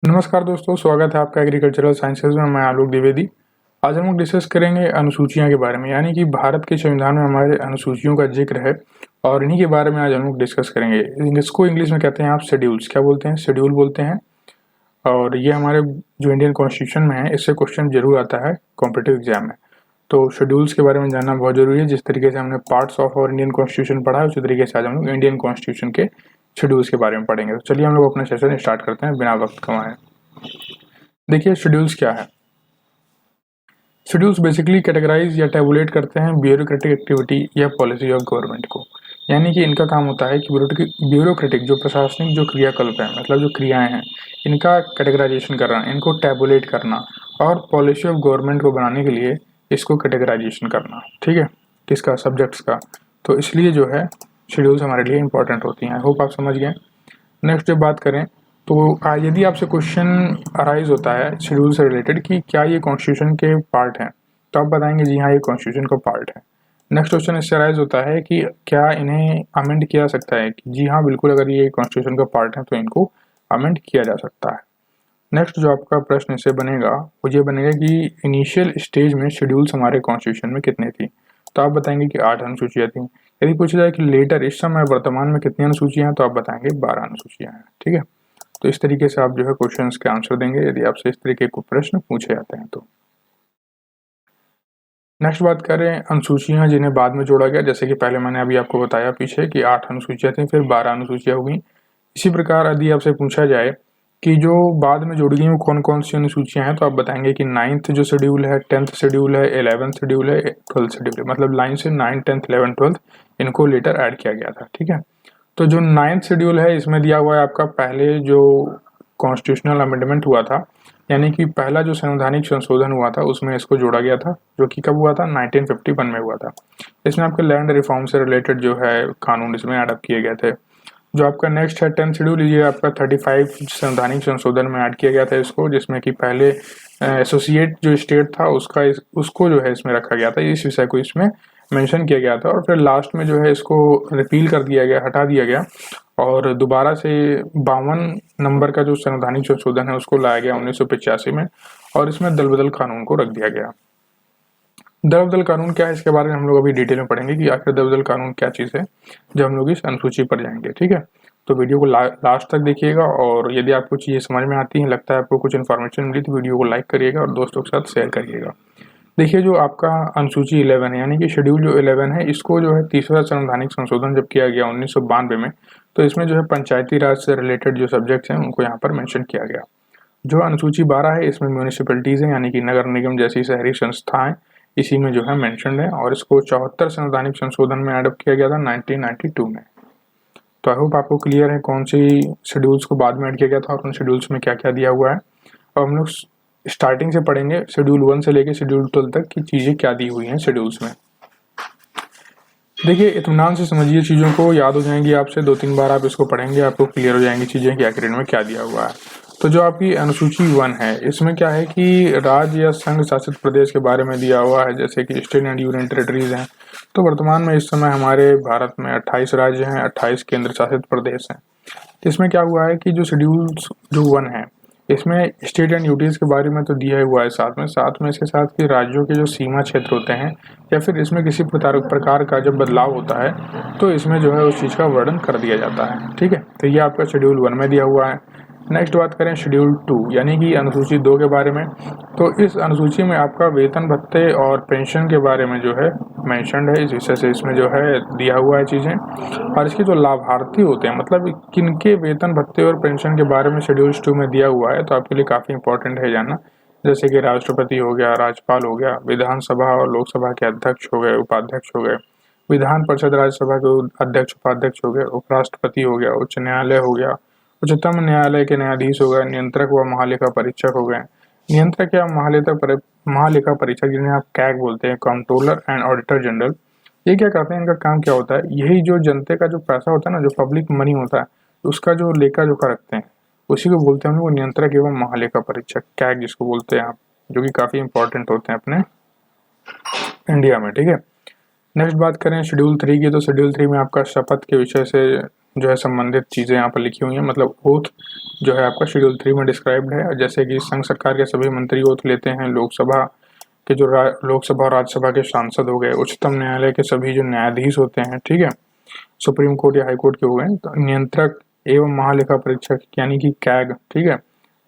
नमस्कार दोस्तों, स्वागत है आपका एग्रीकल्चरल साइंसेज में। मैं आलोक द्विवेदी। आज हम लोग डिस्कस करेंगे अनुसूचियां के बारे में, यानी कि भारत के संविधान में हमारे अनुसूचियों का जिक्र है और इन्हीं के बारे में आज हम लोग डिस्कस करेंगे। इसको इंग्लिश में कहते हैं आप शेड्यूल्स। क्या बोलते हैं? शेड्यूल बोलते हैं। और ये हमारे जो इंडियन कॉन्स्टिट्यूशन में है, इससे क्वेश्चन जरूर आता है कॉम्पिटिटिव एग्जाम में। तो शेड्यूल्स के बारे में जानना बहुत जरूरी है। जिस तरीके से हमने पार्ट्स ऑफ और इंडियन कॉन्स्टिट्यूशन पढ़ा है, उसी तरीके से आज हम लोग इंडियन कॉन्स्टिट्यूशन के शेड्यूल्स के बारे में पढ़ेंगे। तो चलिए हम लोग अपना सेशन स्टार्ट करते हैं बिना वक्त गंवाए। देखिए शेड्यूल्स क्या है। शेड्यूल्स बेसिकली कैटेगराइज या टेबुलेट करते हैं ब्यूरोक्रेटिक एक्टिविटी या पॉलिसी ऑफ गवर्नमेंट को। यानी कि इनका काम होता है कि ब्यूरोक्रेटिक जो प्रशासनिक जो क्रियाकल्प है, मतलब जो क्रियाएं हैं, इनका कैटेगराइजेशन करना, इनको टेबुलेट करना और पॉलिसी ऑफ गवर्नमेंट को बनाने के लिए इसको कैटेगराइजेशन करना। ठीक है, किसका? सब्जेक्ट्स का। तो इसलिए जो है शेड्यूल्स हमारे लिए इंपॉर्टेंट होती हैं। आई होप आप समझ गए। नेक्स्ट जब बात करें तो यदि आपसे क्वेश्चन अराइज होता है शेड्यूल से रिलेटेड कि क्या ये कॉन्स्टिट्यूशन के पार्ट हैं, तो आप बताएंगे जी हाँ, ये कॉन्स्टिट्यूशन का पार्ट है। नेक्स्ट क्वेश्चन इससे अराइज होता है कि क्या इन्हें अमेंड किया जा सकता है, कि जी हाँ बिल्कुल, अगर ये कॉन्स्टिट्यूशन का पार्ट है तो इनको अमेंड किया जा सकता है। नेक्स्ट जो आपका प्रश्न इससे बनेगा वो ये बनेगा कि इनिशियल स्टेज में शेड्यूल्स हमारे कॉन्स्टिट्यूशन में कितने थी, तो आप बताएंगे कि 8 अनुसूचियाँ थी। यदि पूछा जाए कि लेटर इस समय वर्तमान में कितनी अनुसूचियाँ हैं, तो आप बताएंगे 12 अनुसूचियाँ हैं। ठीक है, तो इस तरीके से आप जो है क्वेश्चंस के आंसर देंगे यदि आपसे इस तरीके के प्रश्न पूछे जाते हैं तो। नेक्स्ट बात करें अनुसूचियां जिन्हें बाद में जोड़ा गया, जैसे कि पहले मैंने अभी आपको बताया पीछे कि 8 अनुसूचियां थी, फिर 12 अनुसूचियां हो गई। इसी प्रकार यदि आपसे पूछा जाए कि जो बाद में जोड़ी गई वो कौन कौन सी अनुसूचियां हैं, तो आप बताएंगे कि 9th जो शेड्यूल है, 10th शेड्यूल है, 11th शेड्यूल है, 12th शेड्यूल है। मतलब लाइन से 9, 10th, 11th, 12th इनको लेटर ऐड किया गया था। ठीक है, तो जो 9th शेड्यूल है इसमें दिया हुआ है आपका पहले जो कॉन्स्टिट्यूशनल अमेंडमेंट हुआ था, यानी कि पहला जो संवैधानिक संशोधन हुआ था उसमें इसको जोड़ा गया था, जो कि कब हुआ था? 1951 में हुआ था। इसमें आपके लैंड रिफॉर्म से रिलेटेड जो है कानून इसमें एडअप किए गए थे। जो आपका नेक्स्ट है 10th शेड्यूल, ये आपका 35 संवैधानिक संशोधन में ऐड किया गया था इसको, जिसमें कि पहले एसोसिएट जो स्टेट था उसको जो है इसमें रखा गया था, इस विषय को इसमें मेंशन किया गया था। और फिर लास्ट में जो है इसको रिपील कर दिया गया, हटा दिया गया, और दोबारा से 52 नंबर का जो संवैधानिक संशोधन है उसको लाया गया 1985 में, और इसमें दल बदल कानून को रख दिया गया। दल बदल कानून क्या है, इसके बारे में हम लोग अभी डिटेल में पढ़ेंगे कि आखिर दल बदल कानून क्या चीज़ है, जब हम लोग इस अनुसूची पर जाएंगे। ठीक है, तो वीडियो को लास्ट तक देखिएगा, और यदि आपको चीज़ें समझ में आती हैं, लगता है आपको कुछ इन्फॉर्मेशन मिली, तो वीडियो को लाइक करिएगा और दोस्तों के साथ शेयर करिएगा। देखिए जो आपका अनुसूची 11 है, यानी कि शेड्यूल जो 11 है, इसको जो है तीसरा संवैधानिक संशोधन जब किया गया 1992 में, तो इसमें जो है पंचायती राज से रिलेटेड जो सब्जेक्ट्स हैं उनको यहाँ पर मेंशन किया गया। जो अनुसूची 12 है इसमें म्यूनिसिपैलिटीज़ हैं, यानी कि नगर निगम जैसी शहरी संस्थाएं इसी में जो है मेंशनड है, और इसको 74 संवैधानिक संशोधन में एडप्ट किया गया था 1992 में। तो आई होप आपको क्लियर है कौन सी शेड्यूल्स को बाद में ऐड किया गया था और उन शेड्यूल्स में क्या क्या दिया हुआ है। और हम लोग स्टार्टिंग से पढ़ेंगे शेड्यूल 1 से लेकर शेड्यूल 12 तक की चीज़ें क्या दी हुई हैं शेड्यूल्स में। देखिए इत्मीनान से समझिए, चीज़ों को याद हो जाएंगी आपसे, 2-3 बार आप इसको पढ़ेंगे आपको क्लियर हो जाएंगी चीज़ें कि आखिर में क्या दिया हुआ है। तो जो आपकी अनुसूची 1 है इसमें क्या है कि राज्य या संघ शासित प्रदेश के बारे में दिया हुआ है, जैसे कि स्टेट एंड यूनियन टेरिटरीज हैं। तो वर्तमान में इस समय हमारे भारत में 28 राज्य हैं, 28 केंद्र शासित प्रदेश हैं। इसमें क्या हुआ है कि जो शेड्यूल जो 1 है इसमें स्टेट एंड यूटीज के बारे में तो दिया हुआ है, साथ में इसके साथ कि राज्यों के जो सीमा क्षेत्र होते हैं या फिर इसमें किसी प्रकार का जब बदलाव होता है तो इसमें जो है उस चीज़ का वर्णन कर दिया जाता है। ठीक है, तो ये आपका शेड्यूल 1 में दिया हुआ है। नेक्स्ट बात करें शेड्यूल 2 यानी कि अनुसूची 2 के बारे में, तो इस अनुसूची में आपका वेतन भत्ते और पेंशन के बारे में जो है मेंशन्ड है, इस विषय से इसमें जो है दिया हुआ है चीज़ें। और इसके जो लाभार्थी होते हैं, मतलब किनके वेतन भत्ते और पेंशन के बारे में शेड्यूल 2 में दिया हुआ है, तो आपके लिए काफ़ी इंपॉर्टेंट है जानना। जैसे कि राष्ट्रपति हो गया, राज्यपाल हो गया, विधानसभा और लोकसभा के अध्यक्ष हो गए, उपाध्यक्ष हो गए, विधान परिषद राज्यसभा के अध्यक्ष उपाध्यक्ष हो गए, उपराष्ट्रपति हो गया, उच्च न्यायालय हो गया, उच्चतम न्यायालय के न्यायाधीश हो गए, नियंत्रक व महालेखा परीक्षक हो गए। नियंत्रक या महालेखा परीक्षक जिन्हें आप कैग बोलते हैं, कंट्रोलर एंड ऑडिटर जनरल, ये क्या करते हैं, इनका काम क्या होता है, यही जो जनता का जो पैसा होता है ना, जो पब्लिक मनी होता है, उसका जो लेखा जोखा रखते हैं, उसी को बोलते हैं हम लोग नियंत्रक एवं महालेखा परीक्षक, कैग जिसको बोलते हैं आप, जो कि काफ़ी इंपॉर्टेंट होते हैं अपने इंडिया में। ठीक है, नेक्स्ट बात करें शेड्यूल 3 की, तो शेड्यूल 3 में आपका शपथ के विषय से जो है संबंधित चीज़ें यहाँ पर लिखी हुई हैं, मतलब ओथ जो है आपका शेड्यूल 3 में डिस्क्राइब्ड है। जैसे कि संघ सरकार के सभी मंत्री ओथ लेते हैं, लोकसभा के जो लोकसभा और राज्यसभा के सांसद हो गए, उच्चतम न्यायालय के सभी जो न्यायाधीश होते हैं, ठीक है, सुप्रीम कोर्ट या हाई कोर्ट के हो गए, तो नियंत्रक एवं महालेखा परीक्षक यानी कि कैग, ठीक है,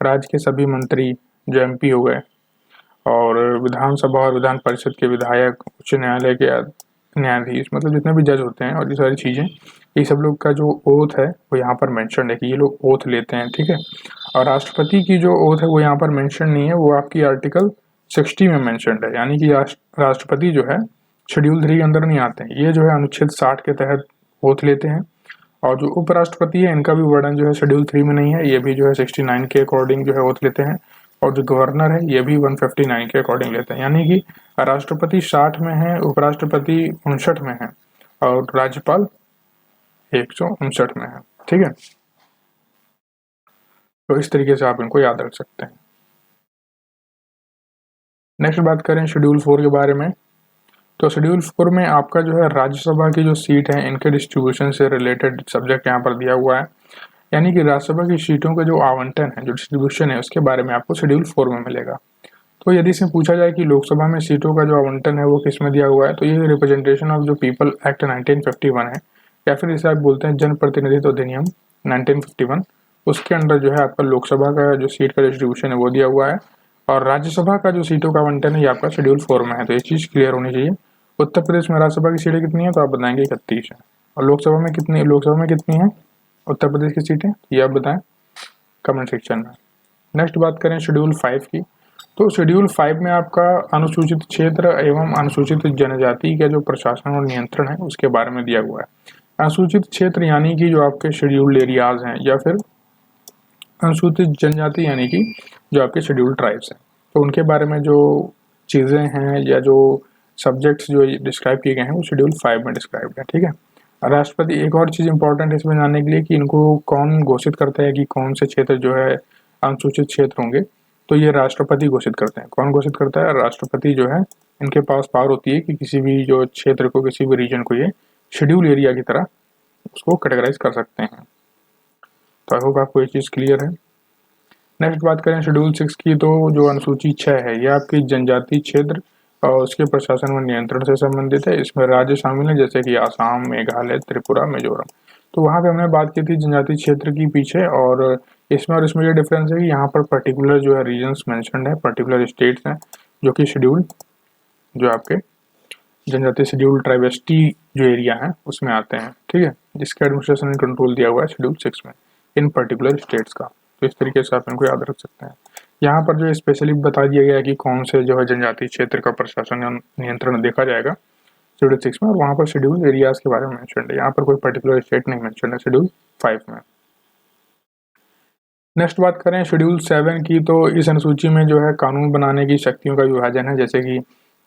राज्य के सभी मंत्री जो एमपी हो गए, और विधानसभा और विधान परिषद के विधायक, उच्च न्यायालय के न्यायाधीश, मतलब जितने भी जज होते हैं और ये सारी चीज़ें, ये सब लोग का जो ओथ है वो यहाँ पर मेंशन है कि ये लोग ओथ लेते हैं, ठीक है। और राष्ट्रपति की जो ओथ है वो यहाँ पर मेंशन नहीं है, वो आपकी आर्टिकल 60 में मेंशन है, यानी कि राष्ट्रपति जो है शेड्यूल 3 के अंदर नहीं आते हैं। ये जो है अनुच्छेद 60 के तहत ओथ लेते हैं। और जो उपराष्ट्रपति है इनका भी वर्णन जो है शेड्यूल 3 में नहीं है, ये भी जो है 69 के अकॉर्डिंग जो है ओथ लेते हैं। और जो गवर्नर है ये भी 159 के अकॉर्डिंग लेते हैं, यानी कि राष्ट्रपति 60 में है, उपराष्ट्रपति 59 में है और राज्यपाल 159 में है, ठीक है। तो इस तरीके से आप इनको याद रख सकते हैं। नेक्स्ट बात करें शेड्यूल 4 के बारे में। तो शेड्यूल 4 में आपका जो है राज्यसभा की जो सीट है इनके डिस्ट्रीब्यूशन से रिलेटेड सब्जेक्ट यहाँ पर दिया हुआ है, यानी कि राज्यसभा की सीटों का जो आवंटन है, जो डिस्ट्रीब्यूशन है, उसके बारे में आपको शेड्यूल 4 में मिलेगा। तो यदि इसमें पूछा जाए कि लोकसभा में सीटों का जो आवंटन है वो किस में दिया हुआ है, तो ये रिप्रेजेंटेशन ऑफ जो पीपल एक्ट 1951 है, या फिर इसे आप बोलते हैं जन प्रतिनिधित्व अधिनियम 1951, उसके अंडर जो है आपका लोकसभा का जो सीट का डिस्ट्रीब्यूशन है वो दिया हुआ है। और राज्यसभा का जो सीटों का आवंटन है ये आपका शेड्यूल 4 में है। तो ये चीज़ क्लियर होनी चाहिए। उत्तर प्रदेश में राज्यसभा की सीटें कितनी है, तो आप बताएंगे 31 है। और लोकसभा में कितनी है उत्तर प्रदेश की सीटें, ये आप बताएं कमेंट सेक्शन में। नेक्स्ट बात करें शेड्यूल 5 की। तो शेड्यूल 5 में आपका अनुसूचित क्षेत्र एवं अनुसूचित जनजाति का जो प्रशासन और नियंत्रण है उसके बारे में दिया हुआ है। अनुसूचित क्षेत्र यानी कि जो आपके शेड्यूल्ड एरियाज हैं, या फिर अनुसूचित जनजाति यानी कि जो आपके शेड्यूल्ड ट्राइब्स हैं, तो उनके बारे में जो चीज़ें हैं या जो सब्जेक्ट्स जो डिस्क्राइब किए गए हैं वो शेड्यूल 5 में डिस्क्राइब्ड है, ठीक है। राष्ट्रपति, एक और चीज़ इंपॉर्टेंट है इसमें जानने के लिए कि इनको कौन घोषित करता है कि कौन से क्षेत्र जो है अनुसूचित क्षेत्र होंगे, तो ये राष्ट्रपति घोषित करते हैं। कौन घोषित करता है? राष्ट्रपति जो है, इनके पास पावर होती है कि किसी भी जो क्षेत्र को, किसी भी रीजन को ये शेड्यूल एरिया की तरह उसको कैटेगराइज कर सकते हैं। तो आई होप आपको ये चीज़ क्लियर है। नेक्स्ट बात करें शेड्यूल 6 की। तो जो अनुसूची 6 है ये आपकी जनजातीय क्षेत्र और उसके प्रशासन व नियंत्रण से संबंधित है। इसमें राज्य शामिल है जैसे कि आसाम, मेघालय, त्रिपुरा, मिजोरम। तो वहाँ पे हमने बात की थी जनजातीय क्षेत्र की पीछे, और इसमें ये डिफरेंस है कि यहाँ पर पर्टिकुलर जो है रीजन्स मेंशन्ड है, पर्टिकुलर स्टेट्स हैं जो कि शेड्यूल्ड, जो आपके जनजातीय शेड्यूल्ड ट्राइब एसटी जो एरिया है उसमें आते हैं, ठीक है, जिसका एडमिनिस्ट्रेशन एंड कंट्रोल दिया हुआ है शेड्यूल 6 में इन पर्टिकुलर स्टेट्स का। तो इस तरीके से आप इनको याद रख सकते हैं। यहाँ पर जो स्पेशली बता दिया गया है कि कौन से जो है जनजातीय क्षेत्र का प्रशासन या नियंत्रण देखा जाएगा शेड्यूल 6 में, और वहाँ पर शेड्यूल एरियाज के बारे में मेंशन है। यहाँ पर कोई पर्टिकुलर स्टेट नहीं मेंशन है शेड्यूल 5 में। नेक्स्ट बात करें शेड्यूल 7 की। तो इस अनुसूची में जो है कानून बनाने की शक्तियों का विभाजन है, जैसे कि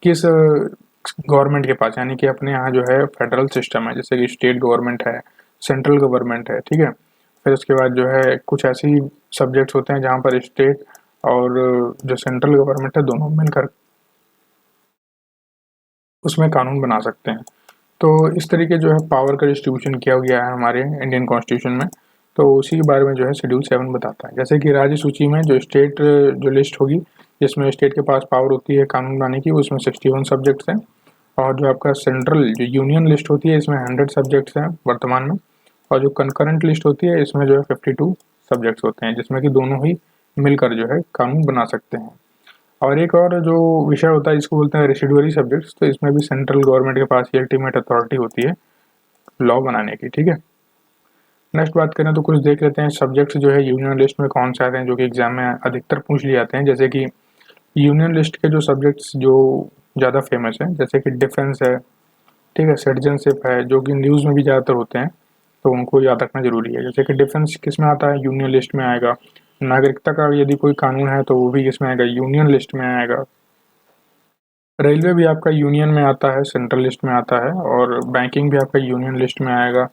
किस गवर्नमेंट के पास, यानी कि अपने यहाँ जो है फेडरल सिस्टम है, जैसे कि स्टेट गवर्नमेंट है, सेंट्रल गवर्नमेंट है, ठीक है। फिर उसके बाद जो है कुछ ऐसी सब्जेक्ट्स होते हैं जहाँ पर स्टेट और जो सेंट्रल गवर्नमेंट है दोनों मिलकर उसमें कानून बना सकते हैं। तो इस तरीके जो है पावर का डिस्ट्रीब्यूशन किया गया है हमारे इंडियन कॉन्स्टिट्यूशन में। तो उसी के बारे में जो है शेड्यूल 7 बताता है। जैसे कि राज्य सूची में जो स्टेट जो लिस्ट होगी, जिसमें स्टेट के पास पावर होती है कानून बनाने की, उसमें 61 सब्जेक्ट्स हैं। और जो आपका सेंट्रल जो यूनियन लिस्ट होती है इसमें 100 सब्जेक्ट्स हैं वर्तमान में। और जो कंकरेंट लिस्ट होती है इसमें जो है 52 सब्जेक्ट्स होते हैं, जिसमें कि दोनों ही मिलकर जो है कानून बना सकते हैं। और एक और जो विषय होता है इसको बोलते हैं रेसिडुअरी सब्जेक्ट्स। तो इसमें भी सेंट्रल गवर्नमेंट के पास ही अल्टीमेट अथॉरिटी होती है लॉ बनाने की, ठीक है। नेक्स्ट बात करें तो कुछ देख लेते हैं सब्जेक्ट्स जो है यूनियन लिस्ट में कौन से आते हैं, जो कि एग्जाम में अधिकतर पूछ लिए जाते हैं। जैसे कि यूनियन लिस्ट के जो सब्जेक्ट्स जो ज़्यादा फेमस हैं, जैसे कि डिफेंस है, ठीक है, सिटीजनशिप है, जो कि न्यूज़ में भी ज़्यादातर होते हैं, तो उनको याद रखना जरूरी है। जैसे कि डिफेंस किस में आता है, यूनियन लिस्ट में आएगा। नागरिकता का यदि कोई कानून है तो वो भी किस में आएगा, यूनियन लिस्ट में आएगा। रेलवे भी आपका यूनियन में आता है, सेंट्रल लिस्ट में आता है। और बैंकिंग भी आपका यूनियन लिस्ट में आएगा।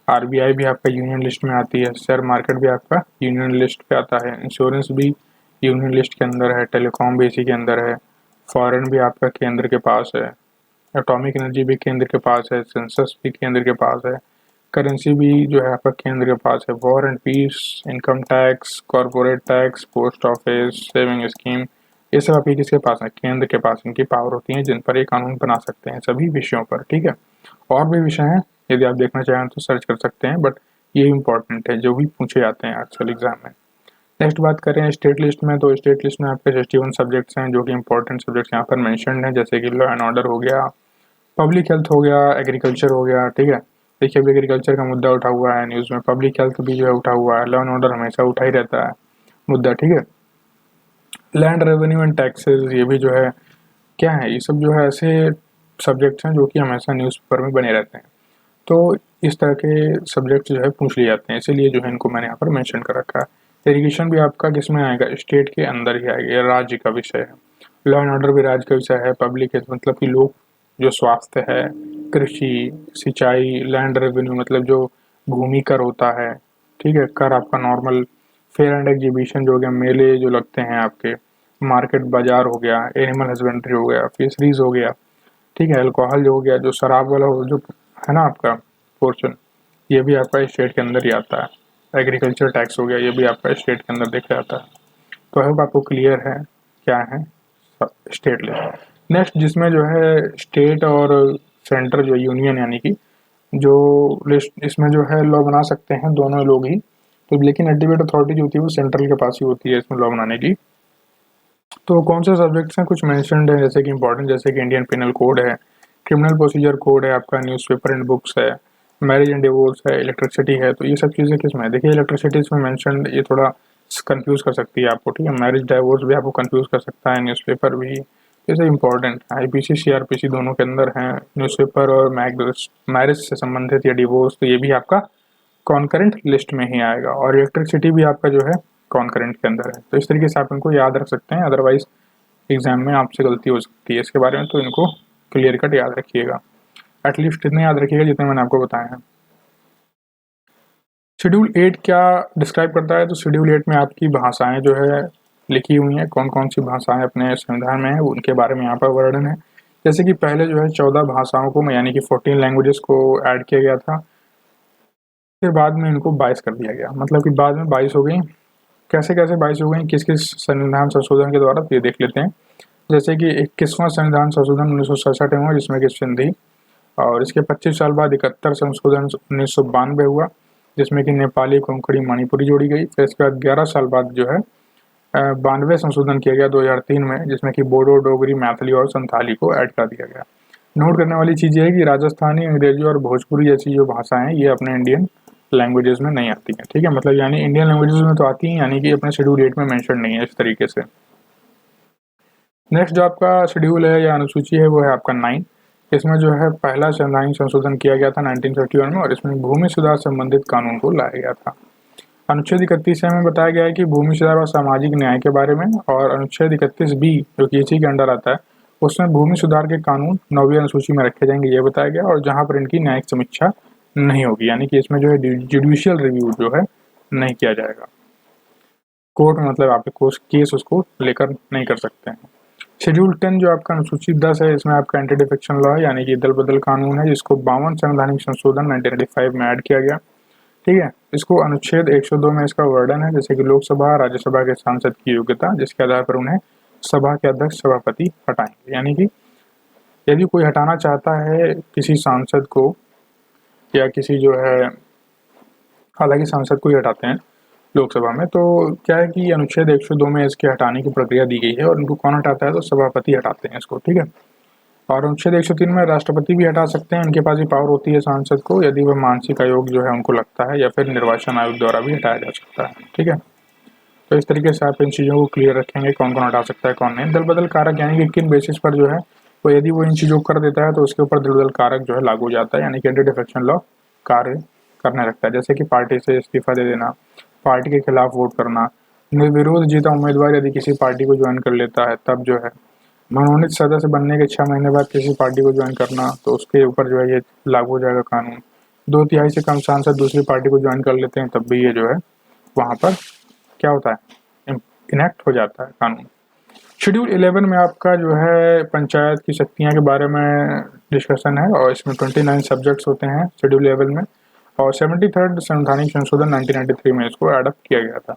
आरबीआई भी आपका यूनियन लिस्ट में आती है। शेयर मार्केट भी आपका यूनियन लिस्ट पे आता है। इंश्योरेंस भी यूनियन लिस्ट के अंदर है। टेलीकॉम भी इसी के अंदर है। फॉरेन भी आपका केंद्र के पास है। एटॉमिक एनर्जी भी केंद्र के पास है। सेंसस भी केंद्र के पास है। करेंसी भी जो है आपका केंद्र के पास है। War and peace, income tax, corporate tax, post office, saving scheme, ये सब आपके किसके पास है? केंद्र के पास इनकी पावर होती है जिन पर ये कानून बना सकते हैं सभी विषयों पर, ठीक है। और भी विषय हैं, यदि आप देखना चाहें तो सर्च कर सकते हैं, बट ये इंपॉर्टेंट है जो भी पूछे जाते हैं एक्चुअल एग्जाम में। नेक्स्ट बात करें स्टेट लिस्ट में, तो स्टेट लिस्ट में आपके 61 सब्जेक्ट्स हैं जो कि इंपॉर्टेंट सब्जेक्ट्स यहाँ पर मेंशन्ड हैं, जैसे कि लॉ एंड ऑर्डर हो गया, पब्लिक हेल्थ हो गया, एग्रीकल्चर हो गया, ठीक है। देखिए अभी एग्रीकल्चर का मुद्दा उठा हुआ है न्यूज़ में, पब्लिक हेल्थ भी जो है उठा हुआ है, लॉ एंड ऑर्डर हमेशा उठा ही रहता है मुद्दा, ठीक है। लैंड रेवेन्यू एंड टैक्सेस, ये भी जो है क्या है, ये सब जो है ऐसे सब्जेक्ट्स हैं जो कि हमेशा न्यूज़पेपर में बने रहते हैं। तो इस तरह के सब्जेक्ट जो है पूछ लिए जाते हैं, इसीलिए जो है इनको मैंने यहाँ पर मेंशन कर रखा है। इरिगेशन भी आपका किस में आएगा? स्टेट के अंदर ही आएगा, ये राज्य का विषय है। लॉ एंड ऑर्डर भी राज्य का विषय है। पब्लिक हेल्थ मतलब कि लोग जो स्वास्थ्य है, कृषि, सिंचाई, लैंड रेवेन्यू मतलब जो भूमि कर होता है, ठीक है, कर आपका नॉर्मल, फेयर एंड एग्जीबिशन जो हो गया, मेले जो लगते हैं आपके, मार्केट बाजार हो गया, एनिमल हस्बेंड्री हो गया, फिशरीज हो गया, ठीक है, अल्कोहल जो हो गया, जो शराब वाला हो जो है ना आपका पोर्शन, ये भी आपका स्टेट के अंदर ही आता है। एग्रीकल्चर टैक्स हो गया, ये भी आपका स्टेट के अंदर देखा जाता है। तो आई होप आपको क्लियर है क्या है स्टेट लिस्ट। नेक्स्ट जिसमें जो है स्टेट और सेंटर जो यूनियन यानी कि जो लिस्ट इसमें जो है लॉ बना सकते हैं दोनों लोग ही, तो लेकिन अल्टीमेट अथॉरिटी जो होती है वो सेंट्रल के पास ही होती है इसमें लॉ बनाने की। तो कौन से सब्जेक्ट्स हैं कुछ मेंशन्ड है जैसे कि इंपॉर्टेंट, जैसे कि इंडियन पिनल कोड है, क्रिमिनल प्रोसीजर कोड है, आपका न्यूज़पेपर एंड बुक्स है, मैरिज एंड डिवोर्स है, इलेक्ट्रिसिटी है। तो ये सब चीज़ें किस में है? देखिए इलेक्ट्रिसिटी इसमें मेंशन्ड, ये थोड़ा कंफ्यूज कर सकती है आपको, ठीक है। मैरिज डाइवोर्स भी आपको कंफ्यूज कर सकता है, न्यूज़पेपर भी, जैसे इंपॉर्टेंट आईपीसी सीआरपीसी दोनों के अंदर हैं न्यूज़पेपर, और मैरिज से संबंधित या डिवोर्स, तो ये भी आपका कॉन्करेंट लिस्ट में ही आएगा। और इलेक्ट्रिसिटी भी आपका जो है कॉन्करेंट के अंदर है। तो इस तरीके से आप इनको याद रख सकते हैं, अदरवाइज एग्जाम में आपसे गलती हो सकती है इसके बारे में, तो इनको क्लियर कट याद रखिएगा, एटलीस्ट इतने याद रखिएगा जितने मैंने आपको बताए हैं। शेड्यूल 8 क्या डिस्क्राइब करता है? तो शेड्यूल 8 में आपकी भाषाएं जो है लिखी हुई हैं, कौन कौन सी भाषाएं अपने संविधान में है उनके बारे में यहाँ पर वर्णन है। जैसे कि पहले जो है 14 भाषाओं को यानी कि 14 लैंग्वेजेस को ऐड किया गया था, फिर बाद में इनको 22 कर दिया गया, मतलब कि बाद में 22 हो गई। कैसे कैसे 22 हो गई, किस किस संविधान संशोधन के द्वारा, तो ये देख लेते हैं। जैसे कि 21वां संविधान संशोधन 1967 में हुआ जिसमें कि सिंधी, और इसके 25 साल बाद 71 संशोधन 1992 हुआ जिसमें कि नेपाली, कोंकणी, मणिपुरी जोड़ी गई। फिर इसके बाद 11 साल बाद जो है 92 संशोधन किया गया 2003 में, जिसमें कि बोडो, डोगरी, मैथिली और संथाली को ऐड कर दिया गया। नोट करने वाली चीज़ ये है कि राजस्थानी, अंग्रेजी और भोजपुरी जैसी जो भाषाएं हैं ये अपने इंडियन लैंग्वेजेस में नहीं आती हैं, ठीक है, मतलब यानी इंडियन लैंग्वेजेस में तो आती हैं, यानी कि अपने शेड्यूल 8 में मेंशन नहीं है इस तरीके से। नेक्स्ट जो आपका शेड्यूल है या अनुसूची है वो है आपका 9। इसमें जो है पहला संवैधानिक संशोधन किया गया था 1931 में, और इसमें भूमि सुधार संबंधित कानून को लाया गया था। अनुच्छेद 31 में बताया गया है कि भूमि सुधार और सामाजिक न्याय के बारे में, और अनुच्छेद 31B जो कि इसी के अंडर आता है उसमें भूमि सुधार के कानून 9वीं अनुसूची में रखे जाएंगे, ये बताया गया, और जहाँ पर इनकी न्यायिक समीक्षा नहीं होगी, यानी कि इसमें जो है जुडिशियल रिव्यू जो है नहीं किया जाएगा, कोर्ट में मतलब आप केस उसको लेकर नहीं कर सकते हैं। शेड्यूल 10 जो आपका अनुसूची 10 है, इसमें आपका एंटी डिफेक्शन लॉ है, यानी कि दल बदल कानून है, जिसको 52 संवैधानिक संशोधन 1985 में ऐड किया गया, ठीक है। इसको अनुच्छेद 102 में इसका वर्णन है, जैसे कि लोकसभा राज्यसभा के सांसद की योग्यता जिसके आधार पर उन्हें सभा के अध्यक्ष सभापति हटाएंगे, यानी कि यदि कोई हटाना चाहता है किसी सांसद को या किसी जो है, हालांकि सांसद को ही हटाते हैं लोकसभा में, तो क्या है कि अनुच्छेद 102 में इसके हटाने की प्रक्रिया दी गई है, और इनको कौन हटाता है? तो सभापति हटाते हैं इसको, ठीक है। और अनुच्छेद 103 में राष्ट्रपति भी हटा सकते हैं, उनके पास ही पावर होती है सांसद को, यदि वह मानसिक आयोग जो है उनको लगता है, या फिर निर्वाचन आयोग द्वारा भी हटाया जा सकता है, ठीक है। तो इस तरीके से आप इन चीज़ों को क्लियर रखेंगे, कौन कौन हटा सकता है कौन नहीं। दल बदल कारक यानी कि किन बेसिस पर जो है वो, यदि वो इन चीज़ों को कर देता है तो उसके ऊपर दल बदल कारक जो है लागू हो जाता है, यानी कि एंटी डिफेक्शन लॉ कार्य करने लगता है। जैसे कि पार्टी से इस्तीफा दे देना, पार्टी के खिलाफ वोट करना, निर्विरोध जीता उम्मीदवार यदि किसी पार्टी को ज्वाइन कर लेता है तब जो है, मनोनीत सदस्य बनने के 6 महीने बाद किसी पार्टी को ज्वाइन करना, तो उसके ऊपर जो है ये लागू हो जाएगा कानून। 2/3 से कम सांसद दूसरी पार्टी को ज्वाइन कर लेते हैं तब भी ये जो है वहाँ पर क्या होता है, इनेक्ट हो जाता है कानून। शेड्यूल 11 में आपका जो है पंचायत की शक्तियाँ के बारे में डिस्कशन है, और इसमें 29 सब्जेक्ट्स होते हैं शेड्यूल 11 में। और 73rd संवैधानिक संशोधन 1993 में इसको एडप्ट किया गया था।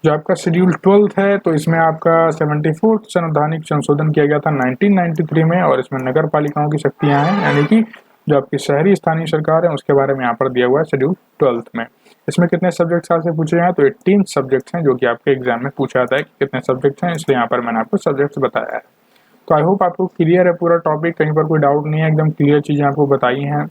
जो आपका शेड्यूल 12 है तो इसमें आपका 74th संवैधानिक संशोधन किया गया था 1993 में, और इसमें नगर पालिकाओं की शक्तियां हैं, यानी कि जो आपकी शहरी स्थानीय सरकार है उसके बारे में यहाँ पर दिया हुआ है शेड्यूल 12 में। इसमें कितने सब्जेक्ट्स आपसे पूछे हैं, तो 18 सब्जेक्ट्स हैं जो कि आपके एग्जाम में पूछा जाता है कि कितने सब्जेक्ट्स हैं, इसलिए यहाँ पर मैंने आपको सब्जेक्ट्स बताया है। तो आई होप आपको क्लियर है पूरा टॉपिक, कहीं पर कोई डाउट नहीं है, एकदम क्लियर चीज़ें आपको बताई हैं।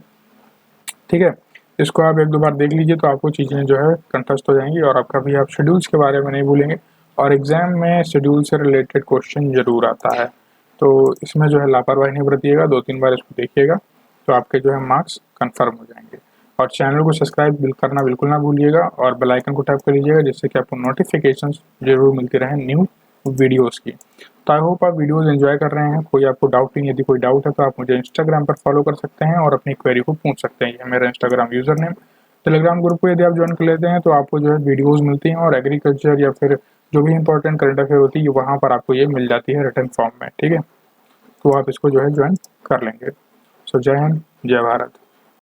ठीक है, इसको आप एक दो बार देख लीजिए तो आपको चीज़ें जो है कंठस्थ हो जाएंगी और आप कभी आप शेड्यूल्स के बारे में नहीं भूलेंगे। और एग्जाम में शेड्यूल से रिलेटेड क्वेश्चन जरूर आता है, तो इसमें जो है लापरवाही नहीं बरतिएगा, 2-3 बार इसको देखिएगा तो आपके जो है मार्क्स कंफर्म हो जाएंगे। और चैनल को सब्सक्राइब करना बिल्कुल ना भूलिएगा और बेल आइकन को टैप कर लीजिएगा, जिससे कि आपको नोटिफिकेशन जरूर मिलती रहे न्यू वीडियोज़ की। तो आई होप आप वीडियोज़ एंजॉय कर रहे हैं। कोई आपको डाउट नहीं, यदि कोई डाउट है तो आप मुझे इंस्टाग्राम पर फॉलो कर सकते हैं और अपनी क्वेरी को पूछ सकते हैं। ये मेरा Instagram user name. Telegram group को यदि आप ज्वाइन कर लेते हैं तो आपको जो है वीडियोज़ मिलती हैं और एग्रीकल्चर या फिर जो भी इंपॉर्टेंट करंट अफेयर होती है वहाँ पर आपको ये मिल जाती है रिटर्न फॉर्म में। ठीक है, तो आप इसको जो है ज्वाइन कर लेंगे। सो जय हिंद, जय भारत।